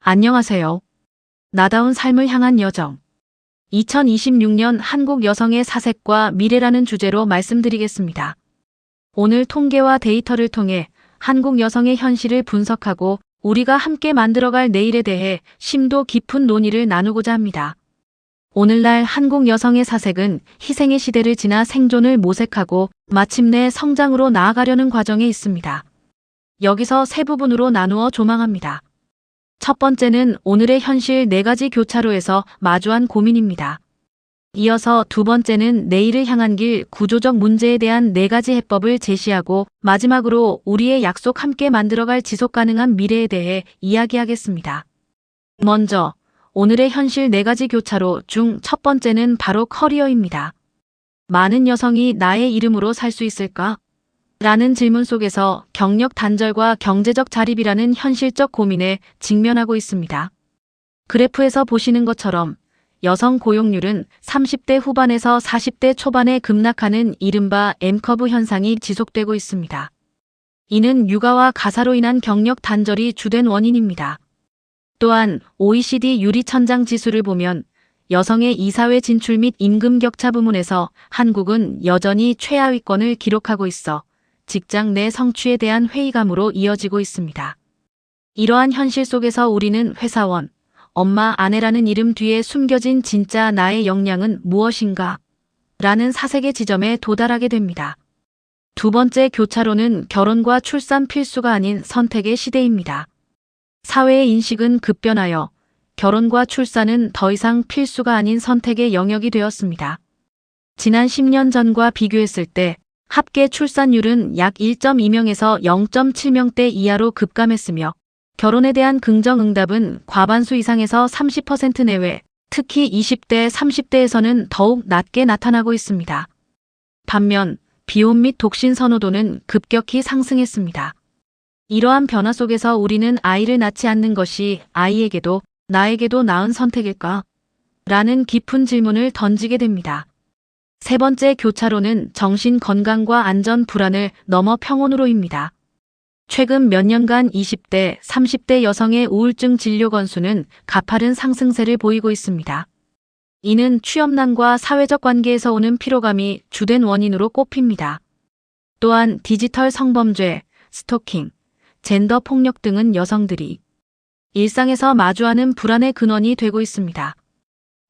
안녕하세요. 나다운 삶을 향한 여정. 2026년 한국 여성의 사색과 미래라는 주제로 말씀드리겠습니다. 오늘 통계와 데이터를 통해 한국 여성의 현실을 분석하고 우리가 함께 만들어갈 내일에 대해 심도 깊은 논의를 나누고자 합니다. 오늘날 한국 여성의 사색은 희생의 시대를 지나 생존을 모색하고 마침내 성장으로 나아가려는 과정에 있습니다. 여기서 세 부분으로 나누어 조망합니다. 첫 번째는 오늘의 현실 4가지 교차로에서 마주한 고민입니다. 이어서 두 번째는 내일을 향한 길 구조적 문제에 대한 4가지 해법을 제시하고 마지막으로 우리의 약속 함께 만들어갈 지속가능한 미래에 대해 이야기하겠습니다. 먼저 오늘의 현실 4가지 교차로 중 첫 번째는 바로 커리어입니다. 많은 여성이 나의 이름으로 살 수 있을까? 라는 질문 속에서 경력 단절과 경제적 자립이라는 현실적 고민에 직면하고 있습니다. 그래프에서 보시는 것처럼 여성 고용률은 30대 후반에서 40대 초반에 급락하는 이른바 M커브 현상이 지속되고 있습니다. 이는 육아와 가사로 인한 경력 단절이 주된 원인입니다. 또한 OECD 유리천장 지수를 보면 여성의 이사회 진출 및 임금 격차 부문에서 한국은 여전히 최하위권을 기록하고 있어 직장 내 성취에 대한 회의감으로 이어지고 있습니다. 이러한 현실 속에서 우리는 회사원, 엄마, 아내라는 이름 뒤에 숨겨진 진짜 나의 역량은 무엇인가? 라는 사색의 지점에 도달하게 됩니다. 두 번째 교차로는 결혼과 출산 필수가 아닌 선택의 시대입니다. 사회의 인식은 급변하여 결혼과 출산은 더 이상 필수가 아닌 선택의 영역이 되었습니다. 지난 10년 전과 비교했을 때 합계 출산율은 약 1.2명에서 0.7명대 이하로 급감했으며 결혼에 대한 긍정 응답은 과반수 이상에서 30% 내외, 특히 20대, 30대에서는 더욱 낮게 나타나고 있습니다. 반면 비혼 및 독신 선호도는 급격히 상승했습니다. 이러한 변화 속에서 우리는 아이를 낳지 않는 것이 아이에게도 나에게도 나은 선택일까? 라는 깊은 질문을 던지게 됩니다. 세 번째 교차로는 정신 건강과 안전 불안을 넘어 평온으로입니다. 최근 몇 년간 20대, 30대 여성의 우울증 진료 건수는 가파른 상승세를 보이고 있습니다. 이는 취업난과 사회적 관계에서 오는 피로감이 주된 원인으로 꼽힙니다. 또한 디지털 성범죄, 스토킹, 젠더 폭력 등은 여성들이 일상에서 마주하는 불안의 근원이 되고 있습니다.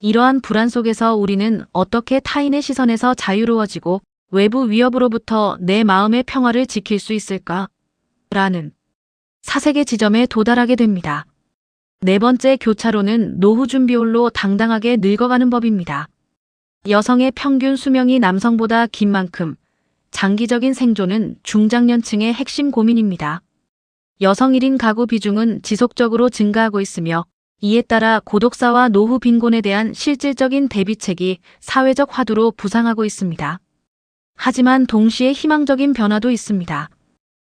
이러한 불안 속에서 우리는 어떻게 타인의 시선에서 자유로워지고 외부 위협으로부터 내 마음의 평화를 지킬 수 있을까? 라는 사색의 지점에 도달하게 됩니다. 네 번째 교차로는 노후 준비홀로 당당하게 늙어가는 법입니다. 여성의 평균 수명이 남성보다 긴 만큼 장기적인 생존은 중장년층의 핵심 고민입니다. 여성 1인 가구 비중은 지속적으로 증가하고 있으며 이에 따라 고독사와 노후 빈곤에 대한 실질적인 대비책이 사회적 화두로 부상하고 있습니다. 하지만 동시에 희망적인 변화도 있습니다.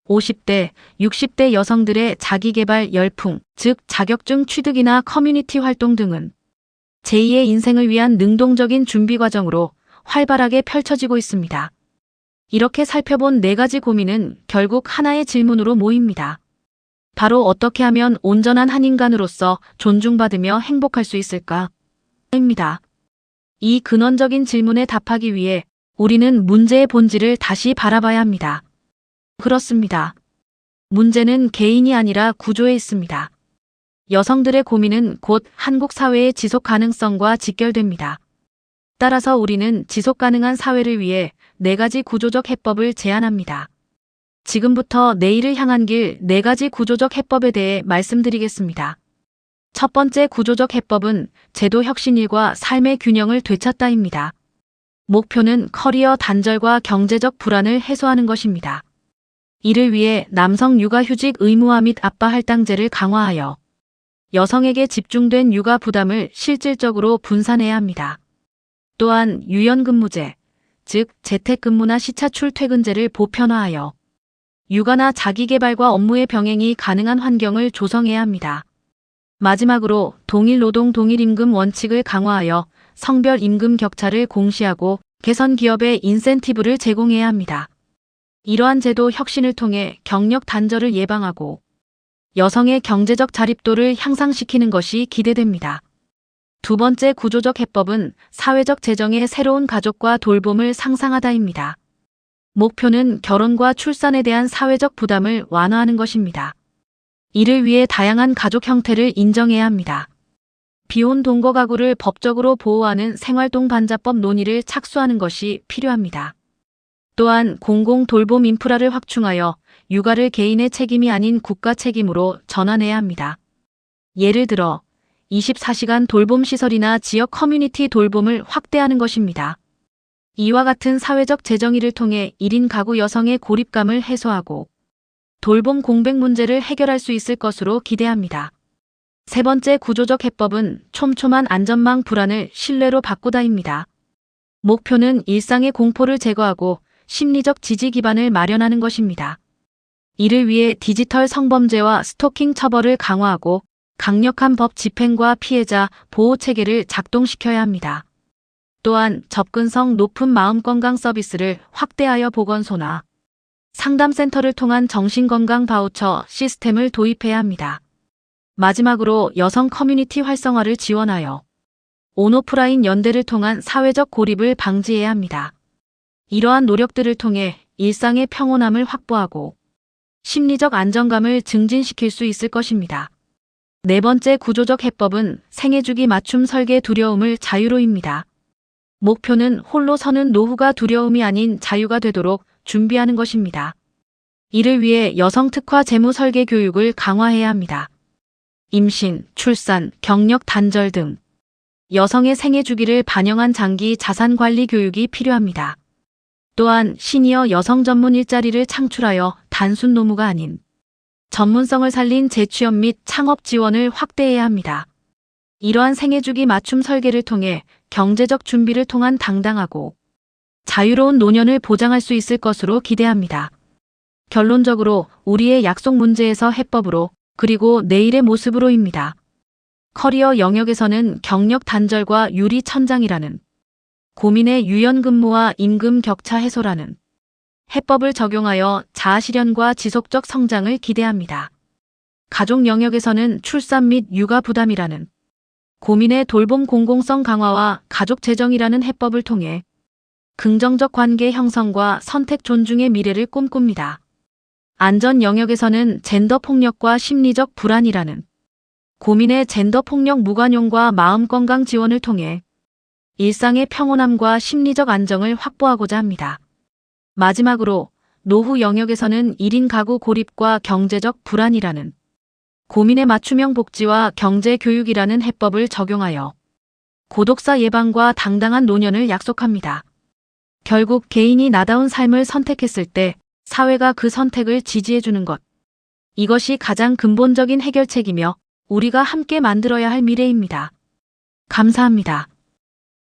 50대, 60대 여성들의 자기개발 열풍, 즉 자격증 취득이나 커뮤니티 활동 등은 제2의 인생을 위한 능동적인 준비 과정으로 활발하게 펼쳐지고 있습니다. 이렇게 살펴본 4가지 고민은 결국 하나의 질문으로 모입니다. 바로 어떻게 하면 온전한 한 인간으로서 존중받으며 행복할 수 있을까? 입니다. 이 근원적인 질문에 답하기 위해 우리는 문제의 본질을 다시 바라봐야 합니다. 그렇습니다. 문제는 개인이 아니라 구조에 있습니다. 여성들의 고민은 곧 한국 사회의 지속 가능성과 직결됩니다. 따라서 우리는 지속 가능한 사회를 위해 4가지 구조적 해법을 제안합니다. 지금부터 내일을 향한 길 4가지 구조적 해법에 대해 말씀드리겠습니다. 첫 번째 구조적 해법은 제도 혁신일과 삶의 균형을 되찾다입니다. 목표는 커리어 단절과 경제적 불안을 해소하는 것입니다. 이를 위해 남성 육아휴직 의무화 및 아빠 할당제를 강화하여 여성에게 집중된 육아 부담을 실질적으로 분산해야 합니다. 또한 유연근무제, 즉 재택근무나 시차 출퇴근제를 보편화하여 육아나 자기개발과 업무의 병행이 가능한 환경을 조성해야 합니다. 마지막으로 동일 노동 동일 임금 원칙을 강화하여 성별 임금 격차를 공시하고 개선 기업에 인센티브를 제공해야 합니다. 이러한 제도 혁신을 통해 경력 단절을 예방하고 여성의 경제적 자립도를 향상시키는 것이 기대됩니다. 두 번째 구조적 해법은 사회적 재정의 새로운 가족과 돌봄을 상상하다입니다. 목표는 결혼과 출산에 대한 사회적 부담을 완화하는 것입니다. 이를 위해 다양한 가족 형태를 인정해야 합니다. 비혼 동거 가구를 법적으로 보호하는 생활동반자법 논의를 착수하는 것이 필요합니다. 또한 공공 돌봄 인프라를 확충하여 육아를 개인의 책임이 아닌 국가 책임으로 전환해야 합니다. 예를 들어 24시간 돌봄 시설이나 지역 커뮤니티 돌봄을 확대하는 것입니다. 이와 같은 사회적 재정의를 통해 1인 가구 여성의 고립감을 해소하고 돌봄 공백 문제를 해결할 수 있을 것으로 기대합니다. 세 번째 구조적 해법은 촘촘한 안전망 불안을 신뢰로 바꾸다입니다. 목표는 일상의 공포를 제거하고 심리적 지지 기반을 마련하는 것입니다. 이를 위해 디지털 성범죄와 스토킹 처벌을 강화하고 강력한 법 집행과 피해자 보호 체계를 작동시켜야 합니다. 또한 접근성 높은 마음건강 서비스를 확대하여 보건소나 상담센터를 통한 정신건강 바우처 시스템을 도입해야 합니다. 마지막으로 여성 커뮤니티 활성화를 지원하여 온오프라인 연대를 통한 사회적 고립을 방지해야 합니다. 이러한 노력들을 통해 일상의 평온함을 확보하고 심리적 안정감을 증진시킬 수 있을 것입니다. 네 번째 구조적 해법은 생애주기 맞춤 설계 두려움을 자유로입니다. 목표는 홀로 서는 노후가 두려움이 아닌 자유가 되도록 준비하는 것입니다. 이를 위해 여성 특화 재무 설계 교육을 강화해야 합니다. 임신, 출산, 경력 단절 등 여성의 생애 주기를 반영한 장기 자산 관리 교육이 필요합니다. 또한 시니어 여성 전문 일자리를 창출하여 단순 노무가 아닌 전문성을 살린 재취업 및 창업 지원을 확대해야 합니다. 이러한 생애 주기 맞춤 설계를 통해 경제적 준비를 통한 당당하고 자유로운 노년을 보장할 수 있을 것으로 기대합니다. 결론적으로 우리의 약속 문제에서 해법으로 그리고 내일의 모습으로입니다. 커리어 영역에서는 경력 단절과 유리 천장이라는 고민의 유연근무와 임금 격차 해소라는 해법을 적용하여 자아실현과 지속적 성장을 기대합니다. 가족 영역에서는 출산 및 육아 부담이라는 고민의 돌봄 공공성 강화와 가족 재정이라는 해법을 통해 긍정적 관계 형성과 선택 존중의 미래를 꿈꿉니다. 안전 영역에서는 젠더 폭력과 심리적 불안이라는 고민의 젠더 폭력 무관용과 마음 건강 지원을 통해 일상의 평온함과 심리적 안정을 확보하고자 합니다. 마지막으로 노후 영역에서는 1인 가구 고립과 경제적 불안이라는 고민의 맞춤형 복지와 경제 교육이라는 해법을 적용하여 고독사 예방과 당당한 노년을 약속합니다. 결국 개인이 나다운 삶을 선택했을 때 사회가 그 선택을 지지해주는 것. 이것이 가장 근본적인 해결책이며 우리가 함께 만들어야 할 미래입니다. 감사합니다.